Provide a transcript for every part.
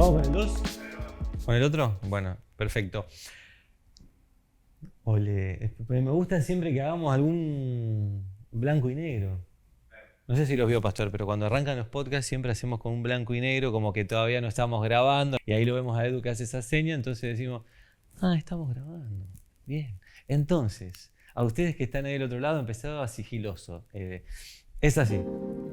¿Vamos con el 2? ¿Con el otro? Bueno, perfecto. Ole, me gusta siempre que hagamos algún blanco y negro. No sé si los vio, Pastor, pero cuando arrancan los podcasts siempre hacemos con un blanco y negro, como que todavía no estamos grabando. Y ahí lo vemos a Edu que hace esa seña, entonces decimos, estamos grabando. Bien. Entonces, a ustedes que están ahí del otro lado, empezaba sigiloso. Es así.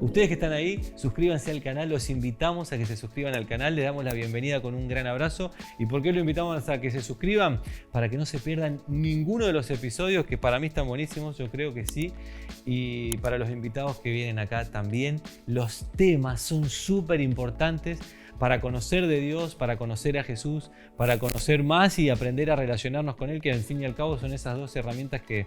Ustedes que están ahí, suscríbanse al canal, los invitamos a que se suscriban al canal, les damos la bienvenida con un gran abrazo. ¿Y por qué lo invitamos a que se suscriban? Para que no se pierdan ninguno de los episodios que para mí están buenísimos, yo creo que sí. Y para los invitados que vienen acá también, los temas son súper importantes para conocer de Dios, para conocer a Jesús, para conocer más y aprender a relacionarnos con Él, que al fin y al cabo son esas dos herramientas que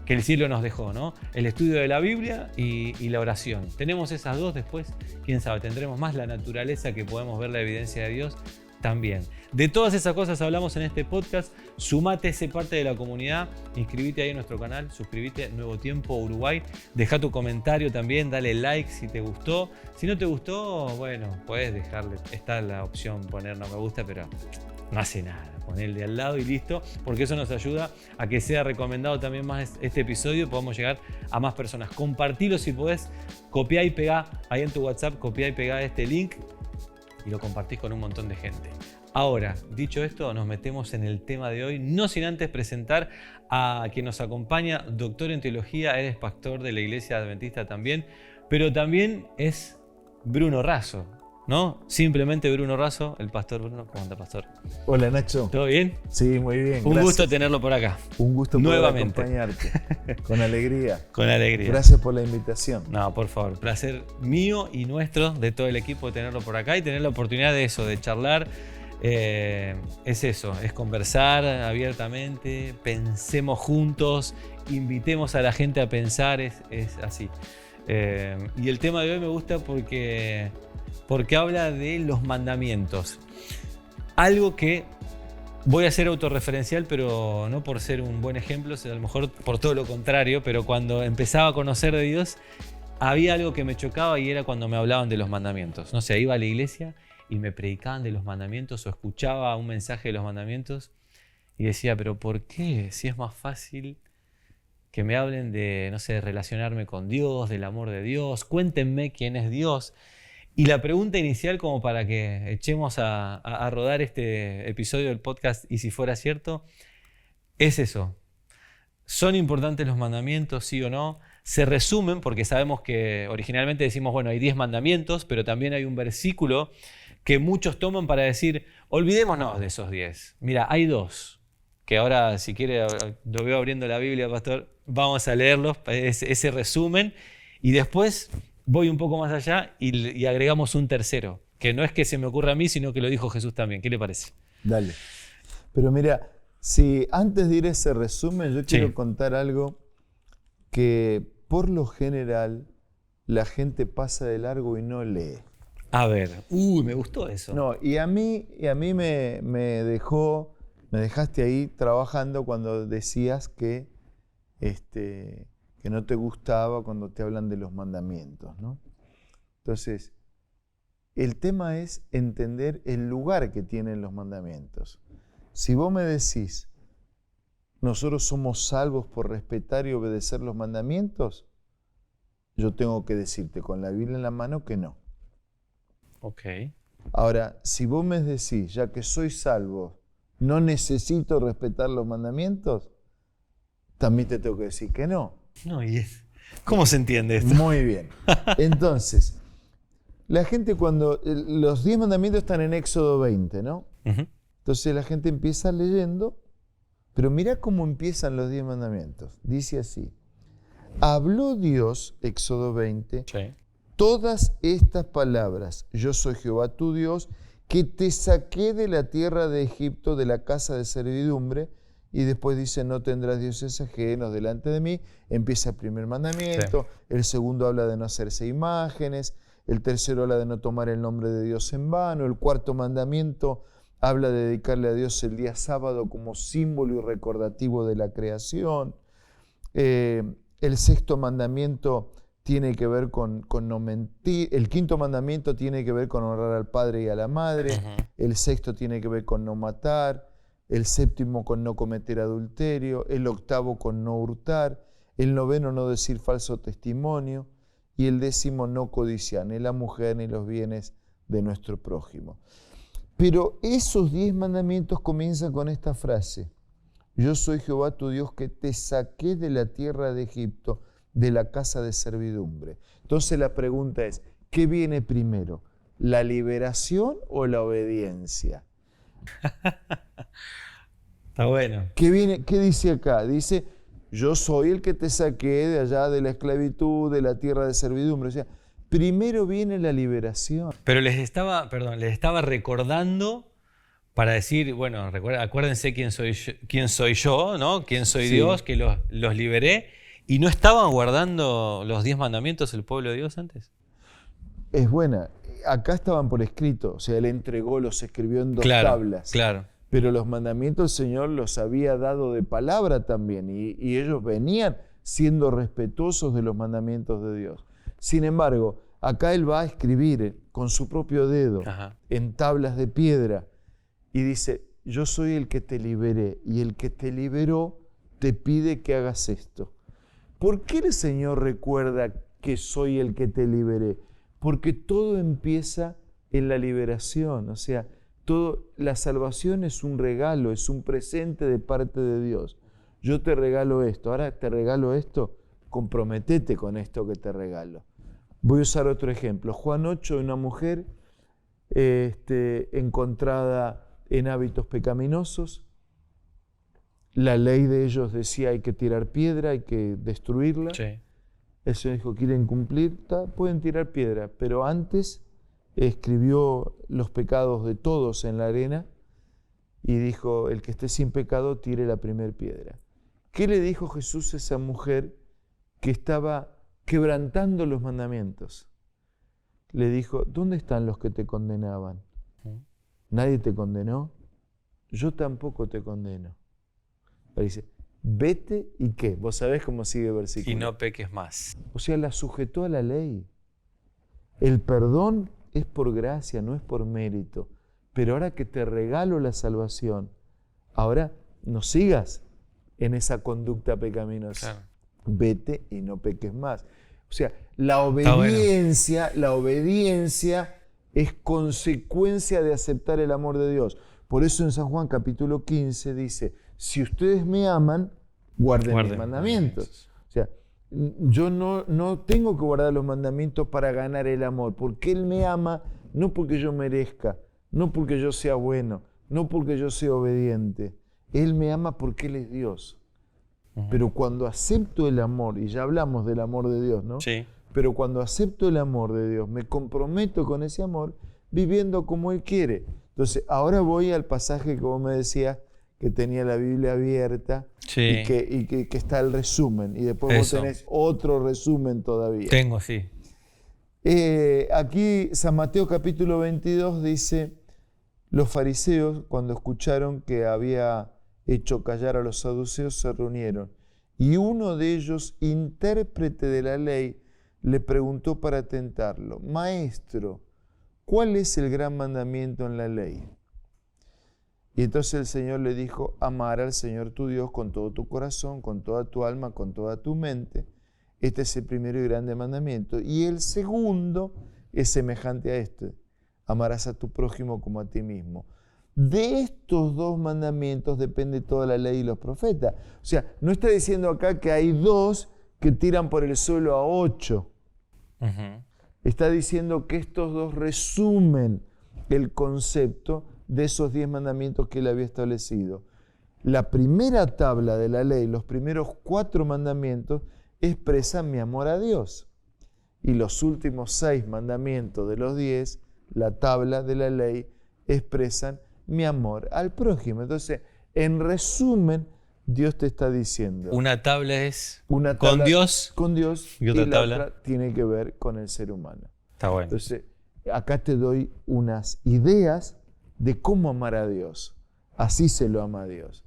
el cielo nos dejó, ¿no? El estudio de la Biblia y la oración. Tenemos esas dos, después, quién sabe, tendremos más la naturaleza que podemos ver la evidencia de Dios también. De todas esas cosas hablamos en este podcast. Sumate, sé parte de la comunidad, inscribite ahí en nuestro canal, suscríbete, Nuevo Tiempo Uruguay, deja tu comentario también, dale like si te gustó. Si no te gustó, bueno, puedes dejarle, está la opción poner no me gusta, pero no hace nada. Con el de al lado y listo, porque eso nos ayuda a que sea recomendado también más este episodio y podamos llegar a más personas. Compartilo si podés, copiá y pegá ahí en tu WhatsApp, copiá y pegá este link y lo compartís con un montón de gente. Ahora, dicho esto, nos metemos en el tema de hoy, no sin antes presentar a quien nos acompaña, doctor en teología, eres pastor de la Iglesia Adventista también, pero también es Bruno Razo. ¿No? Simplemente Bruno Razo, el pastor Bruno. ¿Cómo anda, pastor? Hola, Nacho. ¿Todo bien? Sí, muy bien. Un gusto tenerlo por acá. Un gusto nuevamente poder acompañarte. Con alegría. Con alegría. Gracias por la invitación. No, por favor. Placer mío y nuestro, de todo el equipo, tenerlo por acá y tener la oportunidad de eso, de charlar. Es eso, es conversar abiertamente, pensemos juntos, invitemos a la gente a pensar, es así. Y el tema de hoy me gusta porque habla de los mandamientos. Algo que voy a ser autorreferencial, pero no por ser un buen ejemplo, a lo mejor por todo lo contrario, pero cuando empezaba a conocer de Dios, había algo que me chocaba y era cuando me hablaban de los mandamientos. No sé, iba a la iglesia y me predicaban de los mandamientos o escuchaba un mensaje de los mandamientos y decía, pero ¿por qué? Si es más fácil que me hablen de, no sé, relacionarme con Dios, del amor de Dios, cuéntenme quién es Dios. Y la pregunta inicial, como para que echemos a rodar este episodio del podcast, y si fuera cierto, es eso. ¿Son importantes los mandamientos, sí o no? Se resumen, porque sabemos que originalmente decimos, bueno, hay 10 mandamientos, pero también hay un versículo que muchos toman para decir, olvidémonos de esos 10. Mira, hay 2, que ahora, si quiere, lo veo abriendo la Biblia, pastor, vamos a leerlos, ese resumen, y después voy un poco más allá y agregamos un tercero, que no es que se me ocurra a mí, sino que lo dijo Jesús también. ¿Qué le parece? Dale. Pero mira, si antes de ir a ese resumen, yo quiero contar algo que por lo general la gente pasa de largo y no lee. A ver, me gustó eso. No, y a mí me dejaste ahí trabajando cuando decías que no te gustaba cuando te hablan de los mandamientos, ¿no? Entonces, el tema es entender el lugar que tienen los mandamientos. Si vos me decís, nosotros somos salvos por respetar y obedecer los mandamientos, yo tengo que decirte con la Biblia en la mano que no. Ok. Ahora, si vos me decís, ya que soy salvo, no necesito respetar los mandamientos, también te tengo que decir que no. No, ¿cómo se entiende esto? Muy bien. Entonces, la gente cuando... Los 10 mandamientos están en Éxodo 20, ¿no? Uh-huh. Entonces la gente empieza leyendo, pero mira cómo empiezan los 10 mandamientos. Dice así, habló Dios, Éxodo 20, todas estas palabras, yo soy Jehová tu Dios, que te saqué de la tierra de Egipto, de la casa de servidumbre. Y después dice, no tendrás dioses ajenos delante de mí. Empieza el primer mandamiento. El segundo habla de no hacerse imágenes. El tercero habla de no tomar el nombre de Dios en vano. El cuarto mandamiento habla de dedicarle a Dios el día sábado como símbolo y recordativo de la creación. El sexto mandamiento tiene que ver con no mentir. El quinto mandamiento tiene que ver con honrar al padre y a la madre. El sexto tiene que ver con no matar. El séptimo con no cometer adulterio. El octavo con no hurtar. El noveno no decir falso testimonio. Y el décimo no codiciar ni la mujer ni los bienes de nuestro prójimo. Pero esos 10 mandamientos comienzan con esta frase: yo soy Jehová tu Dios que te saqué de la tierra de Egipto, de la casa de servidumbre. Entonces la pregunta es, ¿qué viene primero? ¿La liberación o la obediencia? Está bueno. ¿Qué dice acá? Dice, yo soy el que te saqué de allá de la esclavitud, de la tierra de servidumbre. O sea, primero viene la liberación. Pero les estaba recordando para decir, bueno, acuérdense quién soy yo, ¿no? Quién soy Dios, que los liberé. ¿Y no estaban guardando los 10 mandamientos el pueblo de Dios antes? Es buena. Acá estaban por escrito, o sea, Él entregó, los escribió en 2 tablas. Claro. Pero los mandamientos el Señor los había dado de palabra también, y ellos venían siendo respetuosos de los mandamientos de Dios. Sin embargo, acá Él va a escribir con su propio dedo en tablas de piedra y dice, yo soy el que te liberé, y el que te liberó te pide que hagas esto. ¿Por qué el Señor recuerda que soy el que te liberé? Porque todo empieza en la liberación, o sea, la salvación es un regalo, es un presente de parte de Dios. Yo te regalo esto, ahora te regalo esto, comprometete con esto que te regalo. Voy a usar otro ejemplo. Juan 8, una mujer encontrada en hábitos pecaminosos. La ley de ellos decía hay que tirar piedra, hay que destruirla. Sí. El Señor dijo, quieren cumplir, pueden tirar piedra, pero antes escribió los pecados de todos en la arena y dijo, el que esté sin pecado tire la primera piedra. ¿Qué le dijo Jesús a esa mujer que estaba quebrantando los mandamientos? Le dijo, ¿dónde están los que te condenaban? ¿Nadie te condenó? Yo tampoco te condeno. Pero dice, vete y ¿qué? Vos sabés cómo sigue el versículo. Y no peques más. O sea, la sujetó a la ley. El perdón es por gracia, no es por mérito. Pero ahora que te regalo la salvación, ahora no sigas en esa conducta pecaminosa. Claro. Vete y no peques más. O sea, la obediencia es consecuencia de aceptar el amor de Dios. Por eso en San Juan capítulo 15 dice, si ustedes me aman, guarden mis mandamientos. O sea, yo no tengo que guardar los mandamientos para ganar el amor, porque Él me ama no porque yo merezca, no porque yo sea bueno, no porque yo sea obediente. Él me ama porque Él es Dios. Pero cuando acepto el amor, y ya hablamos del amor de Dios, ¿no? Sí. Pero cuando acepto el amor de Dios, me comprometo con ese amor, viviendo como Él quiere. Entonces, ahora voy al pasaje que vos me decías, que tenía la Biblia abierta, sí. y que está el resumen. Y después vos tenés otro resumen todavía. Tengo, sí. Aquí San Mateo capítulo 22 dice, los fariseos, cuando escucharon que había hecho callar a los saduceos, se reunieron. Y uno de ellos, intérprete de la ley, le preguntó para tentarlo, Maestro, ¿cuál es el gran mandamiento en la ley? Y entonces el Señor le dijo, amar al Señor tu Dios con todo tu corazón, con toda tu alma, con toda tu mente. Este es el primero y grande mandamiento. Y el segundo es semejante a este, amarás a tu prójimo como a ti mismo. De estos 2 mandamientos depende toda la ley y los profetas. O sea, no está diciendo acá que hay 2 que tiran por el suelo a 8. Está diciendo que estos 2 resumen el concepto de esos 10 mandamientos que Él había establecido. La primera tabla de la ley, los primeros 4 mandamientos, expresan mi amor a Dios. Y los últimos 6 mandamientos de los 10, la tabla de la ley, expresan mi amor al prójimo. Entonces, en resumen, Dios te está diciendo. Una tabla es con Dios. Con Dios. Y otra tabla otra tiene que ver con el ser humano. Está bueno. Entonces, acá te doy unas ideas de cómo amar a Dios. Así se lo ama a Dios.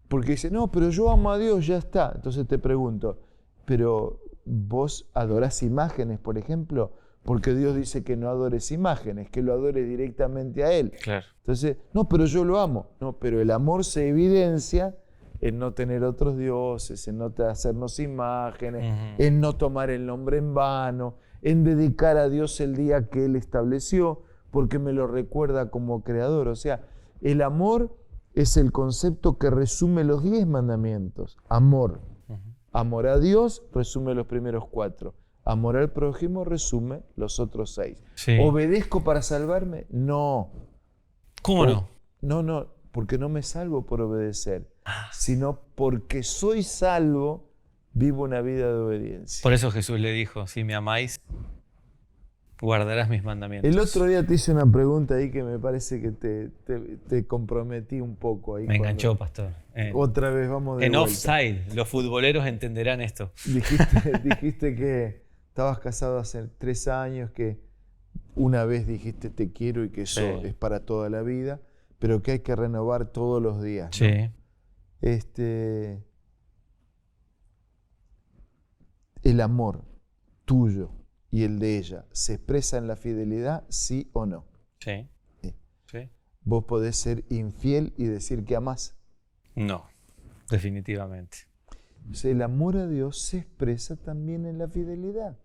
Porque dice, no, pero yo amo a Dios, ya está. Entonces te pregunto, pero vos adorás imágenes, por ejemplo, porque Dios dice que no adores imágenes, que lo adores directamente a Él. Claro. Entonces, no, pero yo lo amo. No, pero el amor se evidencia en no tener otros dioses, en no hacernos imágenes, en no tomar el nombre en vano, en dedicar a Dios el día que Él estableció, porque me lo recuerda como creador. O sea, el amor es el concepto que resume los 10 mandamientos. Amor. Amor a Dios resume los primeros 4. Amor al prójimo resume los otros 6. Sí. ¿Obedezco para salvarme? No. ¿Cómo no? No, porque no me salvo por obedecer, sino porque soy salvo, vivo una vida de obediencia. Por eso Jesús le dijo, si me amáis, guardarás mis mandamientos. El otro día te hice una pregunta ahí que me parece que te comprometí un poco ahí. Me enganchó, pastor. Otra vez vamos de en vuelta. offside, los futboleros entenderán esto. Dijiste que estabas casado hace 3 años, que una vez dijiste te quiero y que eso es para toda la vida, pero que hay que renovar todos los días, ¿no? Sí. El amor tuyo y el de ella, ¿se expresa en la fidelidad, sí o no? Sí. Sí. ¿Vos podés ser infiel y decir que amás? No, definitivamente. Entonces, el amor a Dios se expresa también en la fidelidad.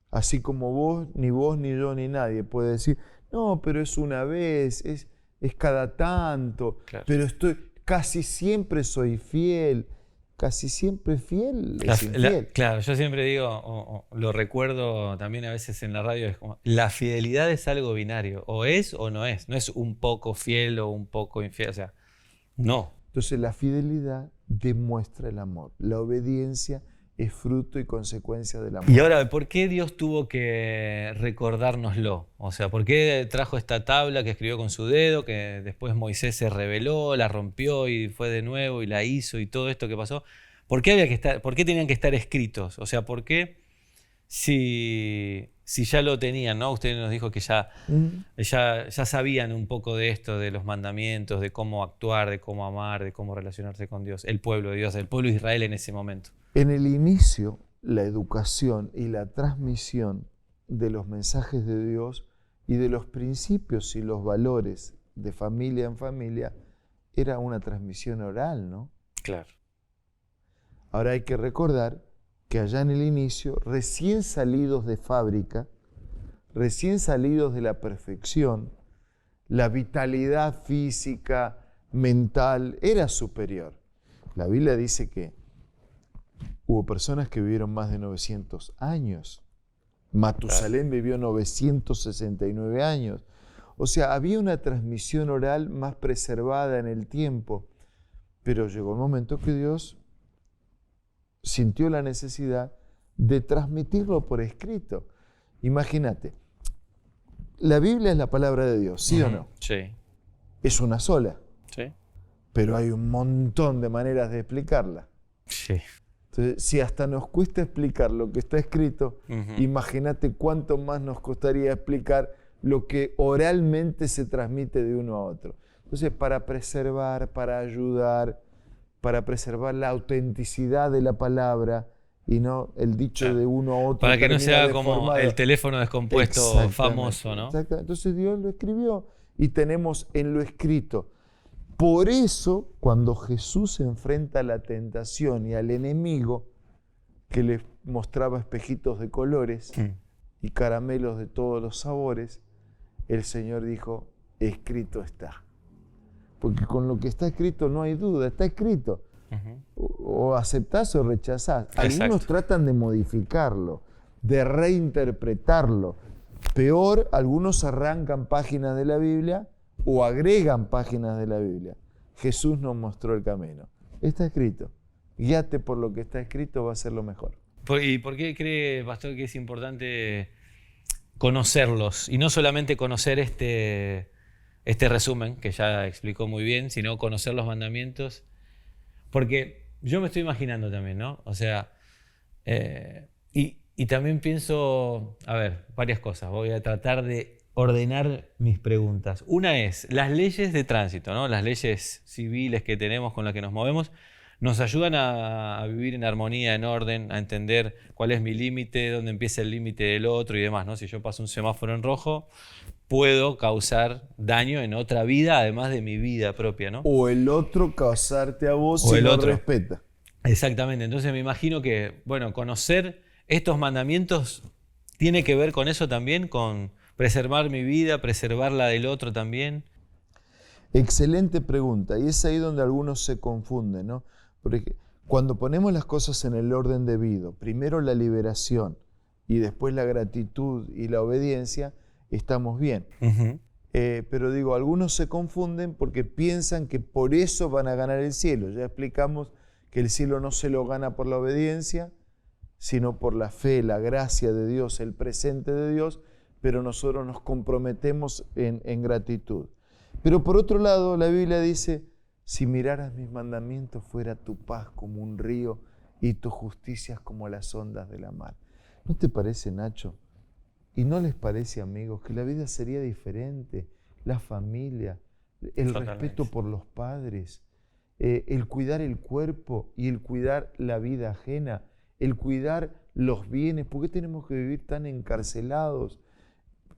Así como vos, ni yo, ni nadie puede decir, no, pero es una vez, es cada tanto, claro. Pero casi siempre soy fiel. Casi siempre fiel es infiel. Claro, yo siempre digo, lo recuerdo también a veces en la radio, es como, la fidelidad es algo binario, o es o no es un poco fiel o un poco infiel, o sea, no. Entonces la fidelidad demuestra el amor, la obediencia es fruto y consecuencia del amor. Y ahora, ¿por qué Dios tuvo que recordárnoslo? O sea, ¿por qué trajo esta tabla que escribió con su dedo, que después Moisés se rebeló, la rompió y fue de nuevo y la hizo y todo esto que pasó? ¿Por qué tenían que estar escritos? O sea, ¿por qué si ya lo tenían, ¿no? Usted nos dijo que ya sabían un poco de esto, de los mandamientos, de cómo actuar, de cómo amar, de cómo relacionarse con Dios, el pueblo de Dios, el pueblo de Israel en ese momento. En el inicio, la educación y la transmisión de los mensajes de Dios y de los principios y los valores de familia en familia era una transmisión oral, ¿no? Claro. Ahora hay que recordar que allá en el inicio, recién salidos de fábrica, recién salidos de la perfección, la vitalidad física, mental, era superior. La Biblia dice que hubo personas que vivieron más de 900 años. Matusalén vivió 969 años. O sea, había una transmisión oral más preservada en el tiempo, pero llegó el momento que Dios sintió la necesidad de transmitirlo por escrito. Imagínate, la Biblia es la palabra de Dios, ¿sí o no? Sí. Es una sola. Sí. Pero hay un montón de maneras de explicarla. Sí. Entonces, si hasta nos cuesta explicar lo que está escrito, imagínate cuánto más nos costaría explicar lo que oralmente se transmite de uno a otro. Entonces, para preservar, para ayudar, para preservar la autenticidad de la palabra y no el dicho de uno a otro. Para que no sea deformado. como el teléfono descompuesto famoso, ¿no? Exacto. Entonces Dios lo escribió y tenemos en lo escrito. Por eso, cuando Jesús se enfrenta a la tentación y al enemigo, que le mostraba espejitos de colores y caramelos de todos los sabores, el Señor dijo, escrito está. Porque con lo que está escrito no hay duda, está escrito. O aceptás o rechazás. Algunos tratan de modificarlo, de reinterpretarlo. Peor, algunos arrancan páginas de la Biblia o agregan páginas de la Biblia. Jesús nos mostró el camino. Está escrito. Guíate por lo que está escrito, va a ser lo mejor. ¿Y por qué cree, pastor, que es importante conocerlos? Y no solamente conocer este resumen, que ya explicó muy bien, sino conocer los mandamientos. Porque yo me estoy imaginando también, ¿no? O sea, y también pienso, a ver, varias cosas. Voy a tratar de ordenar mis preguntas. Una es, las leyes de tránsito, ¿no? Las leyes civiles que tenemos con las que nos movemos, nos ayudan a vivir en armonía, en orden, a entender cuál es mi límite, dónde empieza el límite del otro y demás, ¿no? Si yo paso un semáforo en rojo, puedo causar daño en otra vida, además de mi vida propia, ¿no? O el otro causarte a vos O si el no otro. respeta. Exactamente, entonces me imagino que, bueno, conocer estos mandamientos tiene que ver con eso también, con preservar mi vida, preservar la del otro también. Excelente pregunta. Y es ahí donde algunos se confunden, ¿no? Porque cuando ponemos las cosas en el orden debido, primero la liberación y después la gratitud y la obediencia, estamos bien. Uh-huh. Pero digo, algunos se confunden porque piensan que por eso van a ganar el cielo. Ya explicamos que el cielo no se lo gana por la obediencia, sino por la fe, la gracia de Dios, el presente de Dios, pero nosotros nos comprometemos en gratitud. Pero por otro lado, la Biblia dice, si miraras mis mandamientos, fuera tu paz como un río y tus justicias como las ondas de la mar. ¿No te parece, Nacho? ¿Y no les parece, amigos, que la vida sería diferente? La familia, el respeto por los padres, el cuidar el cuerpo y el cuidar la vida ajena, el cuidar los bienes. ¿Por qué tenemos que vivir tan encarcelados?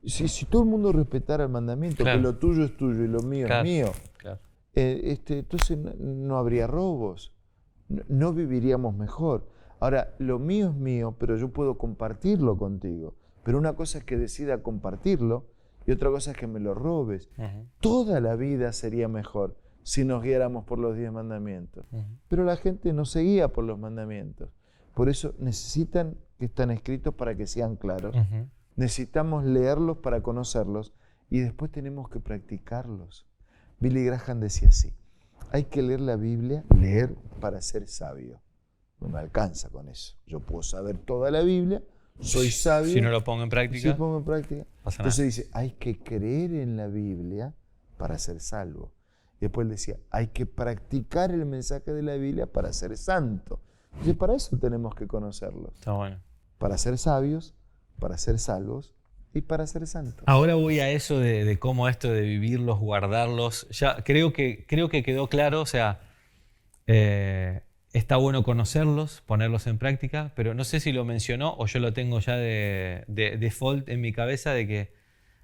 Si todo el mundo respetara el mandamiento, Claro. que lo tuyo es tuyo y lo mío Claro. es mío, Claro. Entonces no habría robos, no viviríamos mejor. Ahora, lo mío es mío, pero yo puedo compartirlo contigo. Pero una cosa es que decida compartirlo y otra cosa es que me lo robes. Uh-huh. Toda la vida sería mejor si nos guiáramos por los 10 mandamientos. Uh-huh. Pero la gente no se guía por los mandamientos. Por eso necesitan que están escritos para que sean claros. Uh-huh. Necesitamos leerlos para conocerlos y después tenemos que practicarlos. Billy Graham decía así, hay que leer la Biblia, leer para ser sabio. No me alcanza con eso. Yo puedo saber toda la Biblia, soy sabio. Si no lo pongo en práctica, Si lo pongo en práctica. pasa nada. Entonces dice, hay que creer en la Biblia para ser salvo. Y después decía, hay que practicar el mensaje de la Biblia para ser santo. Entonces para eso tenemos que conocerlos. Está bueno. Para ser sabios, para ser salvos y para ser santos. Ahora voy a eso de cómo esto de vivirlos, guardarlos. Ya creo que quedó claro, o sea, está bueno conocerlos, ponerlos en práctica, pero no sé si lo mencionó o yo lo tengo ya de default en mi cabeza de que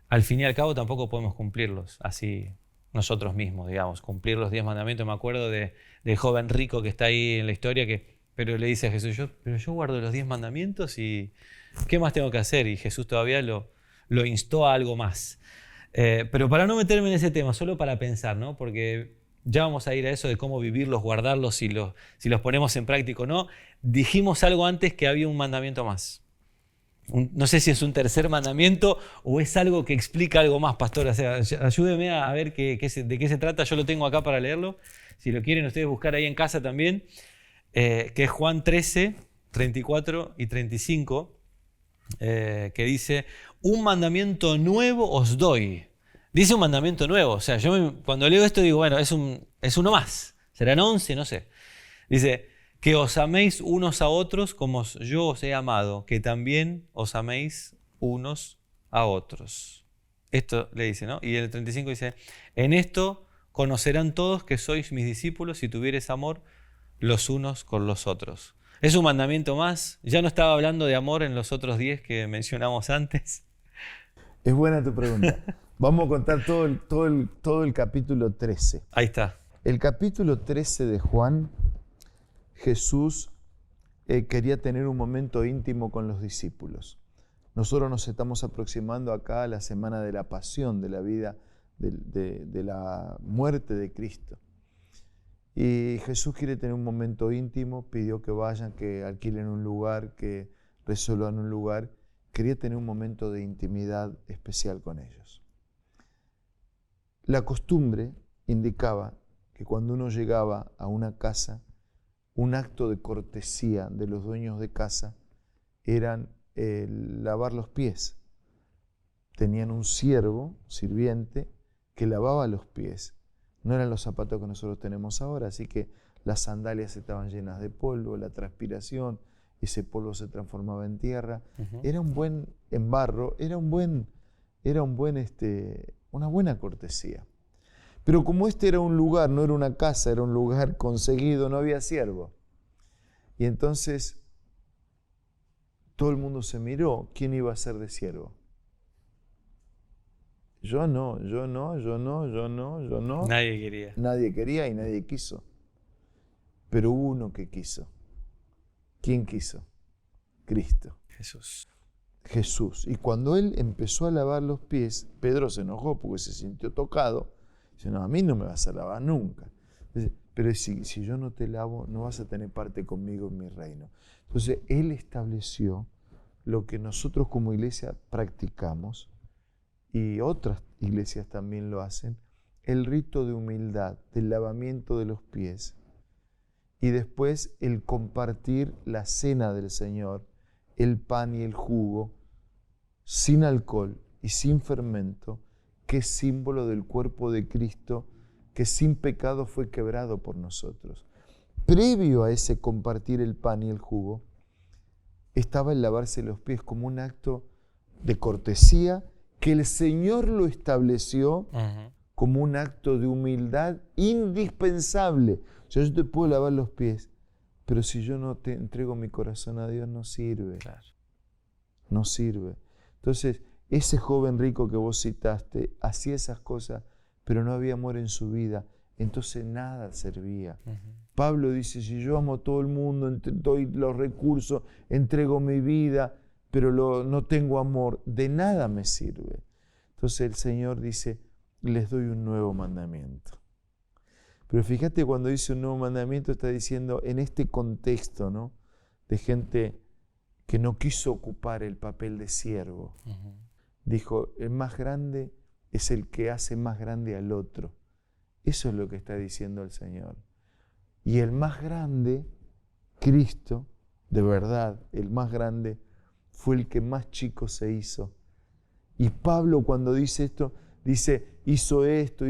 al fin y al cabo tampoco podemos cumplirlos así nosotros mismos, digamos, cumplir los 10 mandamientos. Me acuerdo del joven rico que está ahí en la historia pero le dice a Jesús, pero yo guardo los 10 mandamientos y ¿qué más tengo que hacer? Y Jesús todavía lo instó a algo más. Pero para no meterme en ese tema, solo para pensar, ¿no? Porque ya vamos a ir a eso de cómo vivirlos, guardarlos, si los ponemos en práctica o no. Dijimos algo antes que había un mandamiento más. No sé si es un tercer mandamiento o es algo que explica algo más, pastor. O sea, ayúdeme a ver de qué se trata. Yo lo tengo acá para leerlo. Si lo quieren ustedes buscar ahí en casa también, que es Juan 13, 34 y 35. Que dice, un mandamiento nuevo os doy. Dice un mandamiento nuevo. O sea, yo cuando leo esto digo, bueno, es uno más. Serán 11, no sé. Dice, que os améis unos a otros como yo os he amado, que también os améis unos a otros. Esto le dice, ¿no? Y el 35 dice, en esto conocerán todos que sois mis discípulos si tuviereis amor los unos con los otros. Es un mandamiento más. Ya no estaba hablando de amor en los otros 10 que mencionamos antes. Es buena tu pregunta. Vamos a contar todo el capítulo 13. Ahí está. El capítulo 13 de Juan, Jesús quería tener un momento íntimo con los discípulos. Nosotros nos estamos aproximando acá a la semana de la pasión, de la vida, de la muerte de Cristo. Y Jesús quiere tener un momento íntimo, pidió que vayan, que alquilen un lugar, que resuelvan un lugar. Quería tener un momento de intimidad especial con ellos. La costumbre indicaba que cuando uno llegaba a una casa, un acto de cortesía de los dueños de casa eran lavar los pies. Tenían un sirviente, que lavaba los pies. No eran los zapatos que nosotros tenemos ahora, así que las sandalias estaban llenas de polvo, la transpiración, ese polvo se transformaba en tierra. Uh-huh. Era un buen embarro, una buena cortesía. Pero como este era un lugar, no era una casa, era un lugar conseguido, no había siervo. Y entonces todo el mundo se miró, ¿quién iba a ser de siervo? Yo no. Nadie quería. Nadie quería y nadie quiso. Pero hubo uno que quiso. ¿Quién quiso? Cristo. Jesús. Y cuando él empezó a lavar los pies, Pedro se enojó porque se sintió tocado. Dice, no, a mí no me vas a lavar nunca. Dice, pero si yo no te lavo, no vas a tener parte conmigo en mi reino. Entonces, él estableció lo que nosotros como iglesia practicamos, y otras iglesias también lo hacen, el rito de humildad, del lavamiento de los pies, y después el compartir la cena del Señor, el pan y el jugo, sin alcohol y sin fermento, que es símbolo del cuerpo de Cristo, que sin pecado fue quebrado por nosotros. Previo a ese compartir el pan y el jugo, estaba el lavarse los pies como un acto de cortesía que el Señor lo estableció como un acto de humildad indispensable. O sea, yo te puedo lavar los pies, pero si yo no te entrego mi corazón a Dios, no sirve. Claro. No sirve. Entonces, ese joven rico que vos citaste hacía esas cosas, pero no había amor en su vida. Entonces nada servía. Pablo dice, si yo amo a todo el mundo, doy los recursos, entrego mi vida, pero no tengo amor, de nada me sirve. Entonces el Señor dice, les doy un nuevo mandamiento. Pero fíjate, cuando dice un nuevo mandamiento, está diciendo en este contexto, ¿no?, de gente que no quiso ocupar el papel de siervo. Dijo, el más grande es el que hace más grande al otro. Eso es lo que está diciendo el Señor. Y el más grande, Cristo, de verdad, el más grande, fue el que más chico se hizo. Y Pablo, cuando dice esto, dice, hizo esto,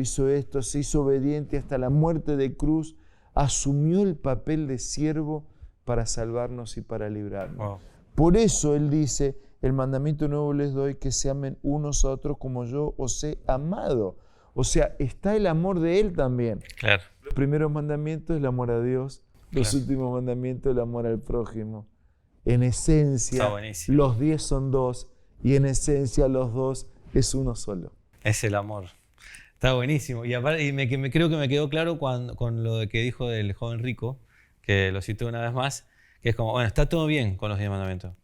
se hizo obediente hasta la muerte de cruz, asumió el papel de siervo para salvarnos y para librarnos. Wow. Por eso él dice, el mandamiento nuevo les doy, que se amen unos a otros como yo os he amado. O sea, está el amor de él también. Claro. Los primeros mandamientos, el amor a Dios. Los últimos mandamientos, el amor al prójimo. En esencia, los 10 son 2, y en esencia los 2 es uno solo. Es el amor. Está buenísimo. Y aparte, creo que me quedó claro con lo que dijo del joven rico, que lo cité una vez más, que es como, bueno, está todo bien con los 10 mandamientos,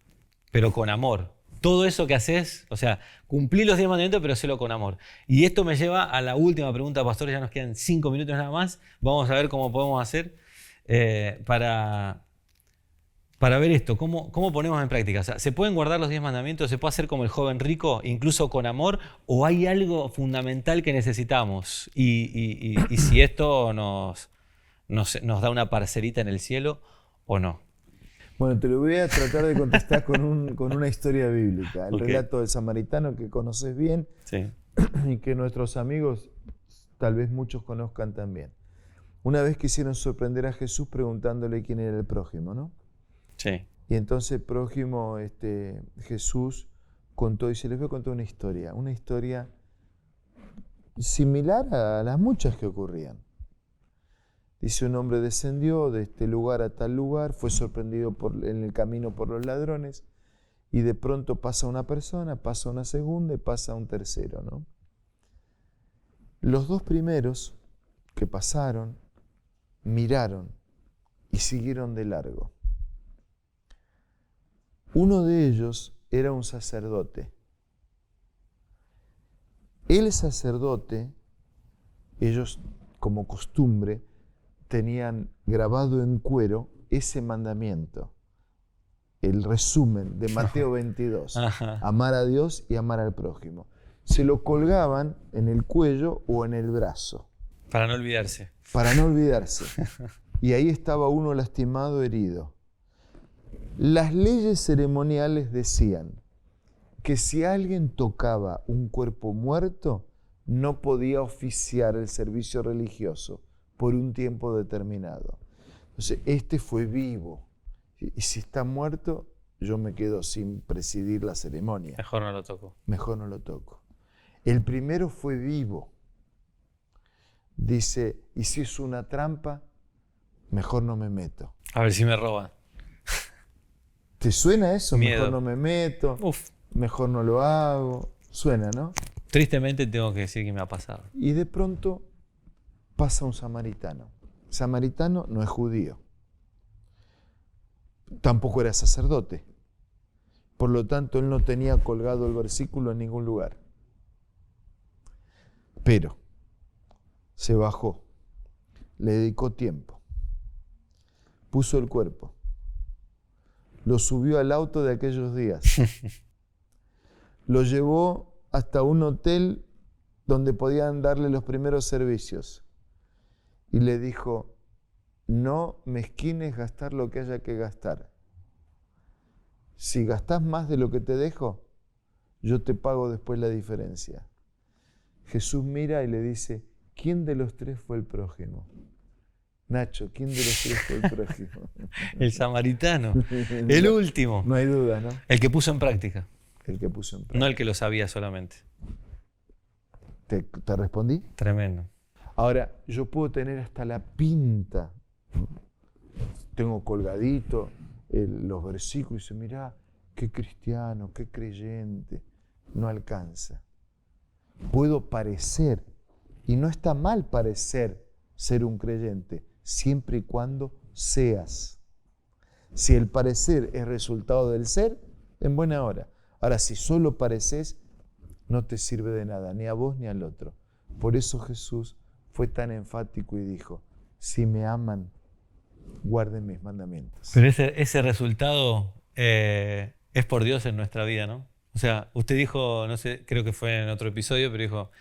pero con amor. Todo eso que haces, o sea, cumplí los 10 mandamientos, pero hacelo con amor. Y esto me lleva a la última pregunta, pastor, ya nos quedan 5 minutos nada más. Vamos a ver cómo podemos hacer para ver esto, cómo ponemos en práctica. O sea, ¿se pueden guardar los 10 mandamientos? ¿Se puede hacer como el joven rico, incluso con amor? ¿O hay algo fundamental que necesitamos? Y si esto nos da una parcelita en el cielo o no. Bueno, te lo voy a tratar de contestar con una historia bíblica. El relato del samaritano que conoces bien, sí, y que nuestros amigos, tal vez muchos, conozcan también. Una vez quisieron sorprender a Jesús preguntándole quién era el prójimo, ¿no? Sí. Y entonces el prójimo, Jesús contó, y se les voy a contar una historia similar a las muchas que ocurrían. Dice, un hombre descendió de este lugar a tal lugar, fue sorprendido en el camino por los ladrones, y de pronto pasa una persona, pasa una segunda y pasa un tercero, ¿no? Los 2 primeros que pasaron, miraron y siguieron de largo. Uno de ellos era un sacerdote. El sacerdote, ellos como costumbre, tenían grabado en cuero ese mandamiento, el resumen de Mateo 22, amar a Dios y amar al prójimo. Se lo colgaban en el cuello o en el brazo. Para no olvidarse. Para no olvidarse. Y ahí estaba uno lastimado, herido. Las leyes ceremoniales decían que si alguien tocaba un cuerpo muerto, no podía oficiar el servicio religioso por un tiempo determinado. Entonces, este fue vivo. Y si está muerto, yo me quedo sin presidir la ceremonia. Mejor no lo toco. Mejor no lo toco. El primero fue vivo. dice, y si es una trampa, mejor no me meto. A ver si me roban. ¿Te suena eso? Miedo. Mejor no me meto, Uf. mejor no lo hago. Suena, ¿no? Tristemente tengo que decir que me ha pasado. Y de pronto pasa un samaritano. Samaritano no es judío. Tampoco era sacerdote. Por lo tanto, él no tenía colgado el versículo en ningún lugar. Pero se bajó, le dedicó tiempo, puso el cuerpo, lo subió al auto de aquellos días, lo llevó hasta un hotel donde podían darle los primeros servicios y le dijo, no mezquines gastar lo que haya que gastar. Si gastás más de lo que te dejo, yo te pago después la diferencia. Jesús mira y le dice, ¿quién de los tres fue el prójimo? Nacho, ¿quién de los tres fue el prójimo? El samaritano. El último. No hay duda, ¿no? El que puso en práctica. El que puso en práctica. No el que lo sabía solamente. ¿Te respondí? Tremendo. Ahora, yo puedo tener hasta la pinta. Tengo colgadito los versículos y dice, mirá, qué cristiano, qué creyente. No alcanza. Puedo parecer, y no está mal parecer ser un creyente, siempre y cuando seas. Si el parecer es resultado del ser, en buena hora. Ahora, si solo pareces, no te sirve de nada, ni a vos ni al otro. Por eso Jesús fue tan enfático y dijo, si me aman, guarden mis mandamientos. Pero ese resultado es por Dios en nuestra vida, ¿no? O sea, usted dijo, no sé, creo que fue en otro episodio, pero dijo,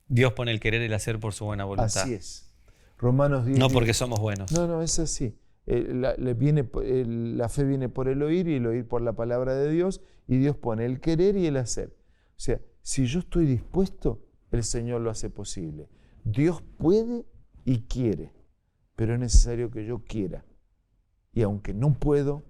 Dios pone el querer y el hacer por su buena voluntad. Así es. Romanos 10. No porque somos buenos. No, es así. La fe viene por el oír y el oír por la palabra de Dios, y Dios pone el querer y el hacer. O sea, si yo estoy dispuesto, el Señor lo hace posible. Dios puede y quiere, pero es necesario que yo quiera. Y aunque no puedo,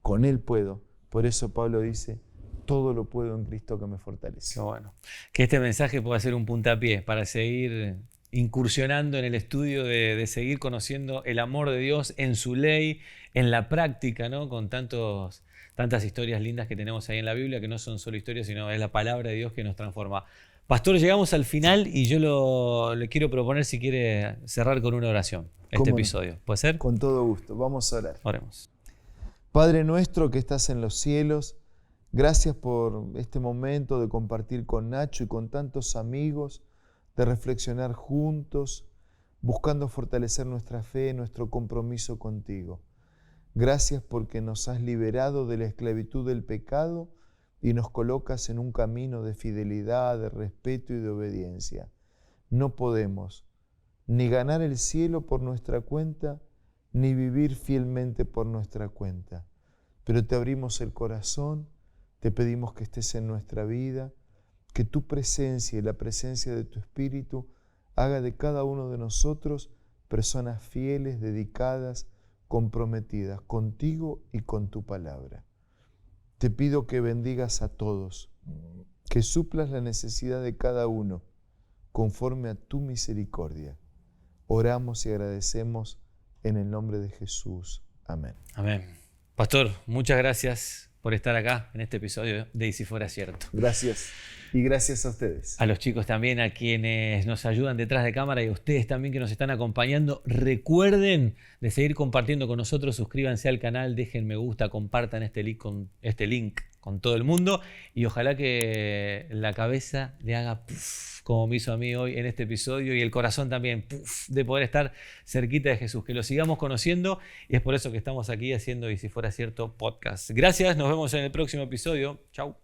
con Él puedo. Por eso Pablo dice, todo lo puedo en Cristo que me fortalece. Qué bueno. Que este mensaje pueda ser un puntapié para seguir incursionando en el estudio de seguir conociendo el amor de Dios en su ley, en la práctica, ¿no? Con tantas historias lindas que tenemos ahí en la Biblia, que no son solo historias, sino es la palabra de Dios que nos transforma. Pastor, llegamos al final y yo le quiero proponer si quiere cerrar con una oración este episodio. ¿Puede ser? Con todo gusto. Vamos a orar. Oremos. Padre nuestro que estás en los cielos, gracias por este momento de compartir con Nacho y con tantos amigos, de reflexionar juntos, buscando fortalecer nuestra fe, nuestro compromiso contigo. Gracias porque nos has liberado de la esclavitud del pecado y nos colocas en un camino de fidelidad, de respeto y de obediencia. No podemos ni ganar el cielo por nuestra cuenta, ni vivir fielmente por nuestra cuenta. Pero te abrimos el corazón, te pedimos que estés en nuestra vida, que tu presencia y la presencia de tu Espíritu haga de cada uno de nosotros personas fieles, dedicadas, comprometidas contigo y con tu palabra. Te pido que bendigas a todos, que suplas la necesidad de cada uno conforme a tu misericordia. Oramos y agradecemos en el nombre de Jesús. Amén. Amén. Pastor, muchas gracias por estar acá en este episodio de Y si fuera cierto. Gracias. Y gracias a ustedes. A los chicos también, a quienes nos ayudan detrás de cámara y a ustedes también que nos están acompañando. Recuerden de seguir compartiendo con nosotros, suscríbanse al canal, dejen me gusta, compartan este link con todo el mundo y ojalá que la cabeza le haga puff, como me hizo a mí hoy en este episodio, y el corazón también puff, de poder estar cerquita de Jesús, que lo sigamos conociendo, y es por eso que estamos aquí haciendo Y si fuera cierto podcast. Gracias, nos vemos en el próximo episodio. Chau.